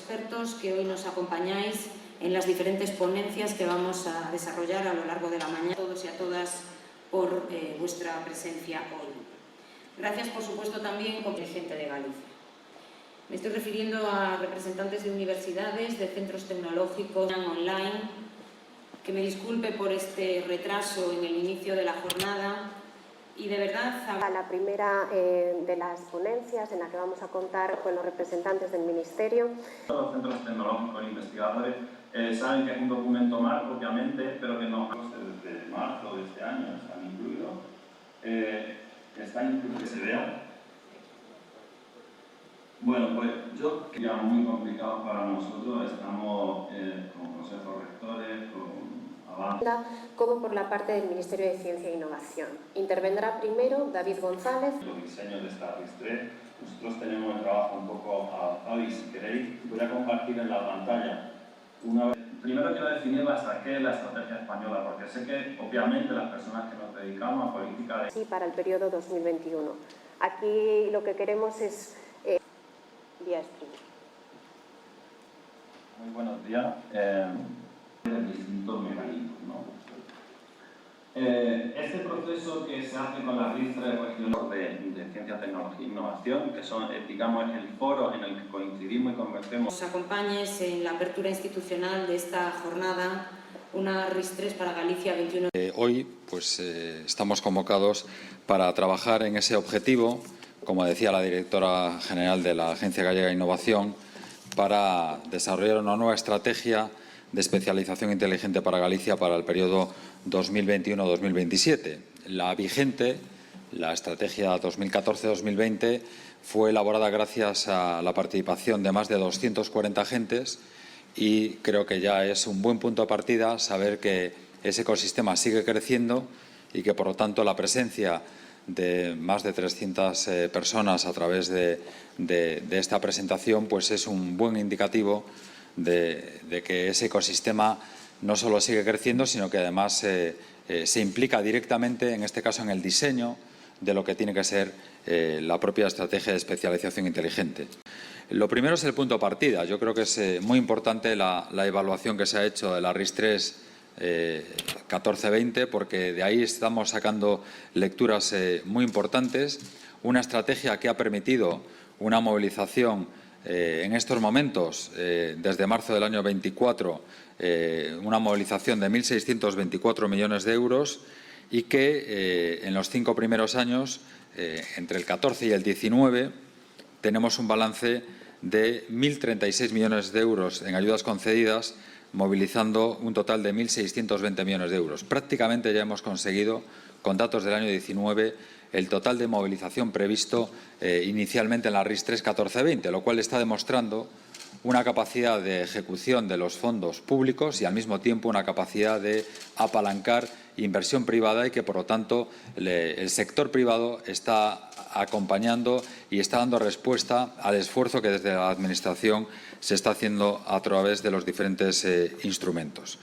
Expertos que hoy nos acompañáis en las diferentes ponencias que vamos a desarrollar a lo largo de la mañana. A todos y a todas por vuestra presencia hoy. Gracias, por supuesto, también con gente de Galicia. Me estoy refiriendo a representantes de universidades, de centros tecnológicos online. Que me disculpe por este retraso en el inicio de la jornada y de verdad... A la primera de las ponencias en la que vamos a contar con los representantes del Ministerio. Los centros tecnológicos e investigadores saben que es un documento marco, obviamente, pero que no desde marzo de este año están incluidos. Que se vea. Bueno, pues yo que ya muy complicado para nosotros, estamos con consejos rectores, con avance. Como por la parte del Ministerio de Ciencia e Innovación. Intervendrá primero David González. Los diseños de esta RIS3, nosotros tenemos el trabajo un poco adaptado y si queréis voy a compartir en la pantalla. Primero quiero definir qué es la estrategia española, porque sé que obviamente las personas que nos dedicamos a política de... Sí, para el periodo 2021. Aquí lo que queremos es... vía streaming. Muy buenos días. De distintos mecanismos, ¿no? Este proceso que se hace con las RIS3 regionales de Ciencia, Tecnología e Innovación, que son, digamos, el foro en el que coincidimos y conversemos. Nos acompañes en la apertura institucional de esta jornada, una RIS3 para Galicia 21. Hoy pues, estamos convocados para trabajar en ese objetivo, como decía la directora general de la Agencia Gallega de Innovación, para desarrollar una nueva estrategia de especialización inteligente para Galicia para el periodo 2021-2027. La vigente, la estrategia 2014-2020, fue elaborada gracias a la participación de más de 240 agentes y creo que ya es un buen punto de partida saber que ese ecosistema sigue creciendo y que, por lo tanto, la presencia de más de 300 personas a través de esta presentación pues es un buen indicativo de que ese ecosistema no solo sigue creciendo, sino que además se implica directamente, en este caso, en el diseño de lo que tiene que ser la propia estrategia de especialización inteligente. Lo primero es el punto de partida. Yo creo que es muy importante la evaluación que se ha hecho de la RIS3 14-20, porque de ahí estamos sacando lecturas muy importantes. Una estrategia que ha permitido una movilización en estos momentos, desde marzo del año 24, una movilización de 1.624 millones de euros y que en los 5 primeros años, entre el 14 y el 19, tenemos un balance de 1.036 millones de euros en ayudas concedidas, movilizando un total de 1.620 millones de euros. Prácticamente ya hemos conseguido, con datos del año 19, el total de movilización previsto inicialmente en la RIS3 14-20, lo cual está demostrando una capacidad de ejecución de los fondos públicos y, al mismo tiempo, una capacidad de apalancar inversión privada y que, por lo tanto, el sector privado está acompañando y está dando respuesta al esfuerzo que desde la Administración se está haciendo a través de los diferentes instrumentos.